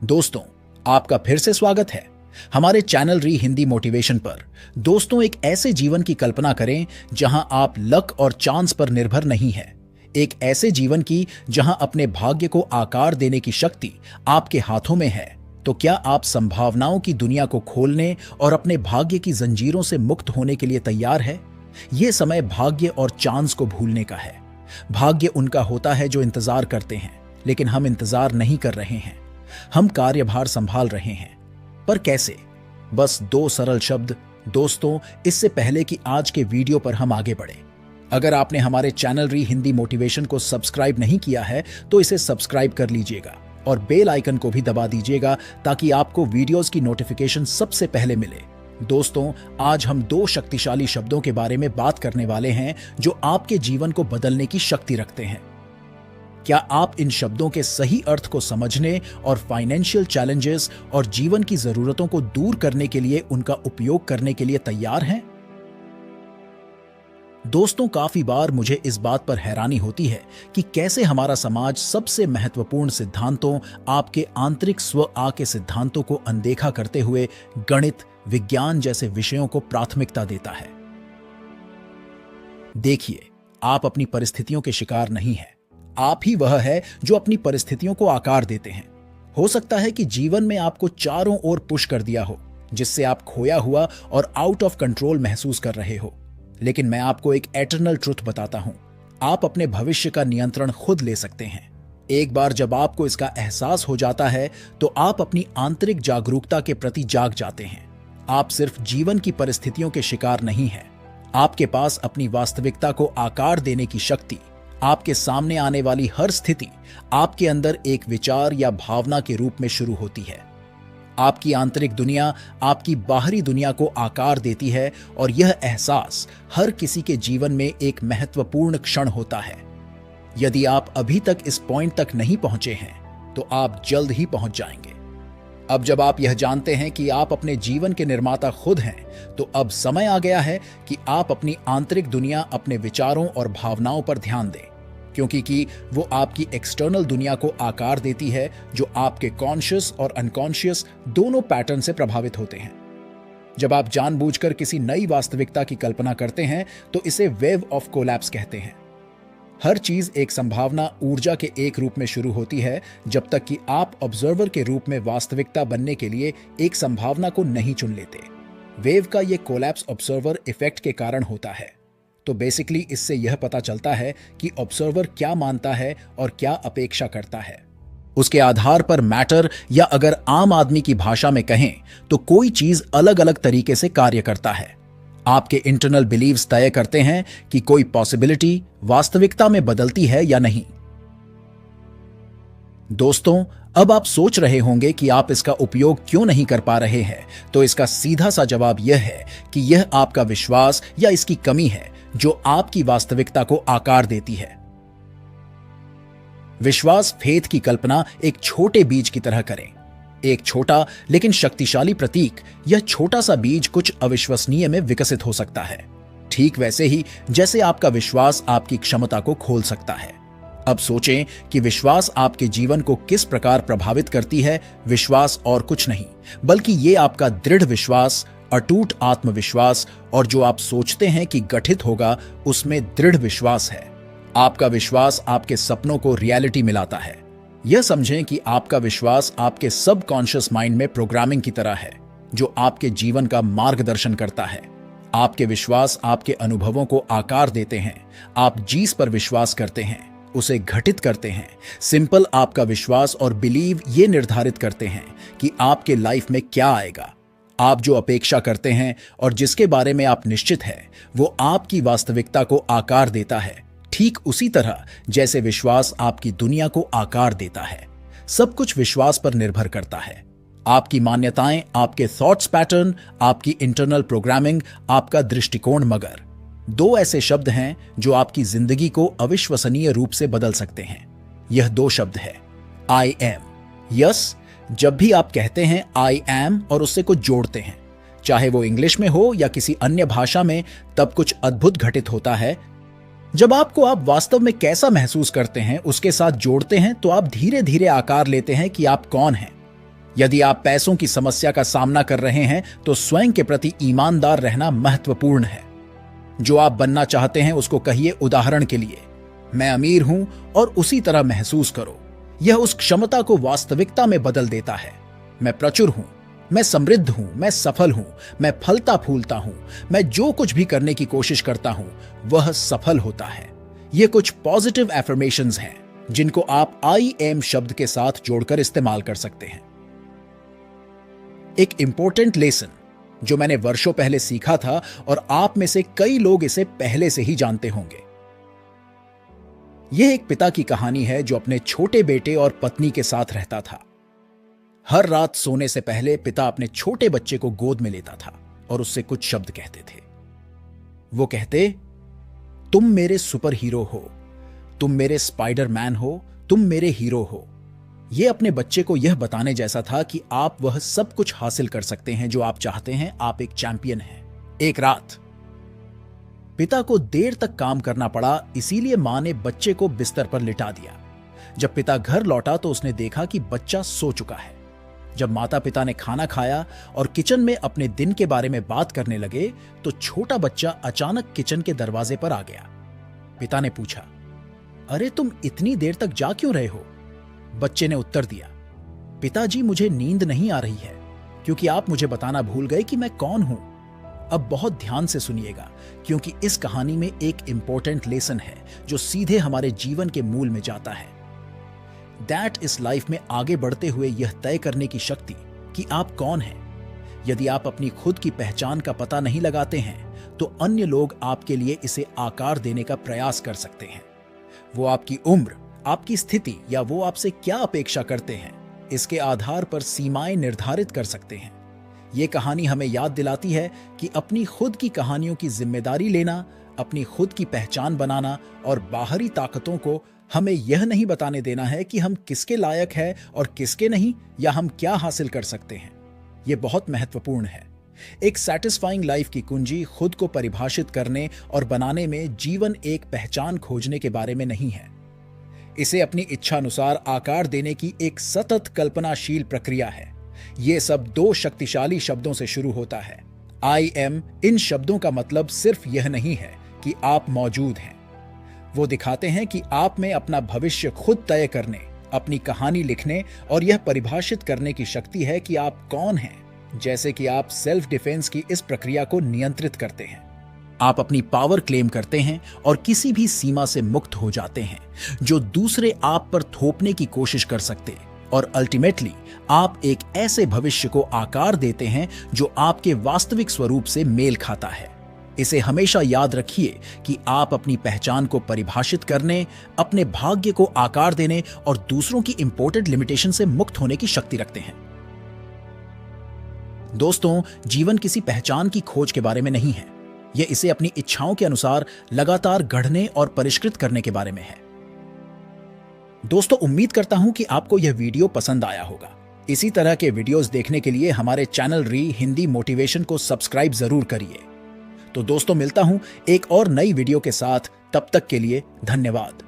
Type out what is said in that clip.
दोस्तों, आपका फिर से स्वागत है हमारे चैनल री हिंदी मोटिवेशन पर। दोस्तों, एक ऐसे जीवन की कल्पना करें जहां आप लक और चांस पर निर्भर नहीं है। एक ऐसे जीवन की जहां अपने भाग्य को आकार देने की शक्ति आपके हाथों में है। तो क्या आप संभावनाओं की दुनिया को खोलने और अपने भाग्य की जंजीरों से मुक्त होने के लिए तैयार है? ये समय भाग्य और चांस को भूलने का है। भाग्य उनका होता है जो इंतजार करते हैं, लेकिन हम इंतजार नहीं कर रहे हैं। हम कार्यभार संभाल रहे हैं। पर कैसे? बस दो सरल शब्द। दोस्तों, इससे पहले कि आज के वीडियो पर हम आगे बढ़े, अगर आपने हमारे चैनल री हिंदी मोटिवेशन को सब्सक्राइब नहीं किया है तो इसे सब्सक्राइब कर लीजिएगा और बेल आइकन को भी दबा दीजिएगा ताकि आपको वीडियोस की नोटिफिकेशन सबसे पहले मिले। दोस्तों, आज हम दो शक्तिशाली शब्दों के बारे में बात करने वाले हैं जो आपके जीवन को बदलने की शक्ति रखते हैं। क्या आप इन शब्दों के सही अर्थ को समझने और फाइनेंशियल चैलेंजेस और जीवन की जरूरतों को दूर करने के लिए उनका उपयोग करने के लिए तैयार हैं? दोस्तों, काफी बार मुझे इस बात पर हैरानी होती है कि कैसे हमारा समाज सबसे महत्वपूर्ण सिद्धांतों, आपके आंतरिक स्व आ के सिद्धांतों को अनदेखा करते हुए गणित, विज्ञान जैसे विषयों को प्राथमिकता देता है। देखिए, आप अपनी परिस्थितियों के शिकार नहीं हैं। आप ही वह है जो अपनी परिस्थितियों को आकार देते हैं। हो सकता है कि जीवन में आपको चारों ओर पुश कर दिया हो, जिससे आप खोया हुआ और आउट ऑफ कंट्रोल महसूस कर रहे हो। लेकिन मैं आपको एक एटर्नल ट्रुथ बताता हूं, आप अपने भविष्य का नियंत्रण खुद ले सकते हैं। एक बार जब आपको इसका एहसास हो जाता है तो आप अपनी आंतरिक जागरूकता के प्रति जाग जाते हैं। आप सिर्फ जीवन की परिस्थितियों के शिकार नहीं हैं। आपके पास अपनी वास्तविकता को आकार देने की शक्ति। आपके सामने आने वाली हर स्थिति आपके अंदर एक विचार या भावना के रूप में शुरू होती है। आपकी आंतरिक दुनिया आपकी बाहरी दुनिया को आकार देती है और यह एहसास हर किसी के जीवन में एक महत्वपूर्ण क्षण होता है। यदि आप अभी तक इस पॉइंट तक नहीं पहुंचे हैं तो आप जल्द ही पहुंच जाएंगे। अब जब आप यह जानते हैं कि आप अपने जीवन के निर्माता खुद हैं, तो अब समय आ गया है कि आप अपनी आंतरिक दुनिया, अपने विचारों और भावनाओं पर ध्यान दें, क्योंकि वो आपकी एक्सटर्नल दुनिया को आकार देती है, जो आपके कॉन्शियस और अनकॉन्शियस दोनों पैटर्न से प्रभावित होते हैं। जब आप जानबूझकर किसी नई वास्तविकता की कल्पना करते हैं तो इसे वेव ऑफ कोलैप्स कहते हैं। हर चीज एक संभावना ऊर्जा के एक रूप में शुरू होती है, जब तक कि आप ऑब्जर्वर के रूप में वास्तविकता बनने के लिए एक संभावना को नहीं चुन लेते। वेव का ये कोलैप्स ऑब्जर्वर इफेक्ट के कारण होता है। तो बेसिकली इससे यह पता चलता है कि ऑब्जर्वर क्या मानता है और क्या अपेक्षा करता है। उसके आधार पर मैटर, या अगर आम आदमी की भाषा में कहें तो कोई चीज अलग अलग तरीके से कार्य करता है। आपके इंटरनल बिलीव्स तय करते हैं कि कोई पॉसिबिलिटी वास्तविकता में बदलती है या नहीं। दोस्तों, अब आप सोच रहे होंगे कि आप इसका उपयोग क्यों नहीं कर पा रहे हैं। तो इसका सीधा सा जवाब यह है कि यह आपका विश्वास या इसकी कमी है जो आपकी वास्तविकता को आकार देती है। विश्वास फेथ की कल्पना एक छोटे बीज की तरह करें। एक छोटा लेकिन शक्तिशाली प्रतीक, यह छोटा सा बीज कुछ अविश्वसनीय में विकसित हो सकता है, ठीक वैसे ही जैसे आपका विश्वास आपकी क्षमता को खोल सकता है। अब सोचें कि विश्वास आपके जीवन को किस प्रकार प्रभावित करती है। विश्वास और कुछ नहीं बल्कि ये आपका दृढ़ विश्वास, अटूट आत्मविश्वास, और जो आप सोचते हैं कि गठित होगा उसमें दृढ़ विश्वास है। आपका विश्वास आपके सपनों को रियलिटी मिलाता है। यह समझें कि आपका विश्वास आपके सबकॉन्शियस माइंड में प्रोग्रामिंग की तरह है, जो आपके जीवन का मार्गदर्शन करता है। आपके विश्वास आपके अनुभवों को आकार देते हैं। आप जिस पर विश्वास करते हैं उसे घटित करते हैं। सिंपल, आपका विश्वास और बिलीव ये निर्धारित करते हैं कि आपके लाइफ में क्या आएगा। आप जो अपेक्षा करते हैं और जिसके बारे में आप निश्चित हैं, वो आपकी वास्तविकता को आकार देता है, ठीक उसी तरह जैसे विश्वास आपकी दुनिया को आकार देता है। सब कुछ विश्वास पर निर्भर करता है। आपकी मान्यताएं, आपके थॉट्स पैटर्न, आपकी इंटरनल प्रोग्रामिंग, आपका दृष्टिकोण। मगर दो ऐसे शब्द हैं जो आपकी जिंदगी को अविश्वसनीय रूप से बदल सकते हैं। यह दो शब्द है आई एम। यस, जब भी आप कहते हैं आई एम और उससे कुछ जोड़ते हैं, चाहे वो इंग्लिश में हो या किसी अन्य भाषा में, तब कुछ अद्भुत घटित होता है। जब आपको आप वास्तव में कैसा महसूस करते हैं उसके साथ जोड़ते हैं तो आप धीरे धीरे आकार लेते हैं कि आप कौन हैं। यदि आप पैसों की समस्या का सामना कर रहे हैं तो स्वयं के प्रति ईमानदार रहना महत्वपूर्ण है। जो आप बनना चाहते हैं उसको कहिए, उदाहरण के लिए, मैं अमीर हूं और उसी तरह महसूस करो। यह उस क्षमता को वास्तविकता में बदल देता है। मैं प्रचुर हूं, मैं समृद्ध हूं, मैं सफल हूं, मैं फलता फूलता हूं, मैं जो कुछ भी करने की कोशिश करता हूं वह सफल होता है। ये कुछ पॉजिटिव एफर्मेशंस हैं जिनको आप आई एम शब्द के साथ जोड़कर इस्तेमाल कर सकते हैं। एक इंपॉर्टेंट लेसन जो मैंने वर्षों पहले सीखा था और आप में से कई लोग इसे पहले से ही जानते होंगे। यह एक पिता की कहानी है जो अपने छोटे बेटे और पत्नी के साथ रहता था। हर रात सोने से पहले पिता अपने छोटे बच्चे को गोद में लेता था और उससे कुछ शब्द कहते थे। वो कहते, तुम मेरे सुपर हीरो हो, तुम मेरे स्पाइडरमैन हो, तुम मेरे हीरो हो। यह अपने बच्चे को यह बताने जैसा था कि आप वह सब कुछ हासिल कर सकते हैं जो आप चाहते हैं, आप एक चैंपियन हैं। एक रात पिता को देर तक काम करना पड़ा, इसीलिए मां ने बच्चे को बिस्तर पर लिटा दिया। जब पिता घर लौटा तो उसने देखा कि बच्चा सो चुका है। जब माता पिता ने खाना खाया और किचन में अपने दिन के बारे में बात करने लगे तो छोटा बच्चा अचानक किचन के दरवाजे पर आ गया। पिता ने पूछा, अरे तुम इतनी देर तक जा क्यों रहे हो? बच्चे ने उत्तर दिया, पिताजी मुझे नींद नहीं आ रही है क्योंकि आप मुझे बताना भूल गए कि मैं कौन हूं। अब बहुत ध्यान से सुनिएगा क्योंकि इस कहानी में एक इंपॉर्टेंट लेसन है जो सीधे हमारे जीवन के मूल में जाता है। दैट इस लाइफ में आगे बढ़ते हुए यह तय करने की शक्ति कि आप कौन हैं। यदि आप अपनी खुद की पहचान का पता नहीं लगाते हैं तो अन्य लोग आपके लिए इसे आकार देने का प्रयास कर सकते हैं। वो आपकी उम्र, आपकी स्थिति या वो आपसे क्या अपेक्षा करते हैं, इसके आधार पर सीमाएं निर्धारित कर सकते हैं। ये कहानी हमें याद दिलाती है कि अपनी खुद की कहानियों की जिम्मेदारी लेना, अपनी खुद की पहचान बनाना और बाहरी ताकतों को हमें यह नहीं बताने देना है कि हम किसके लायक हैं और किसके नहीं, या हम क्या हासिल कर सकते हैं। यह बहुत महत्वपूर्ण है। एक सैटिस्फाइंग लाइफ की कुंजी खुद को परिभाषित करने और बनाने में जीवन एक पहचान खोजने के बारे में नहीं है। इसे अपनी इच्छानुसार आकार देने की एक सतत कल्पनाशील प्रक्रिया है। यह सब दो शक्तिशाली शब्दों से शुरू होता है, आई एम। इन शब्दों का मतलब सिर्फ यह नहीं है कि आप मौजूद हैं। वो दिखाते हैं कि आप में अपना भविष्य खुद तय करने, अपनी कहानी लिखने और यह परिभाषित करने की शक्ति है कि आप कौन हैं, जैसे कि आप सेल्फ डिफेंस की इस प्रक्रिया को नियंत्रित करते हैं। आप अपनी पावर क्लेम करते हैं और किसी भी सीमा से मुक्त हो जाते हैं जो दूसरे आप पर थोपने की कोशिश कर सकते, और अल्टीमेटली आप एक ऐसे भविष्य को आकार देते हैं जो आपके वास्तविक स्वरूप से मेल खाता है। इसे हमेशा याद रखिए कि आप अपनी पहचान को परिभाषित करने, अपने भाग्य को आकार देने और दूसरों की इंपोर्टेड लिमिटेशन से मुक्त होने की शक्ति रखते हैं। दोस्तों, जीवन किसी पहचान की खोज के बारे में नहीं है। यह इसे अपनी इच्छाओं के अनुसार लगातार गढ़ने और परिष्कृत करने के बारे में है। दोस्तों, उम्मीद करता हूं कि आपको यह वीडियो पसंद आया होगा। इसी तरह के वीडियोस देखने के लिए हमारे चैनल री हिंदी मोटिवेशन को सब्सक्राइब जरूर करिए। तो दोस्तों, मिलता हूं एक और नई वीडियो के साथ। तब तक के लिए धन्यवाद।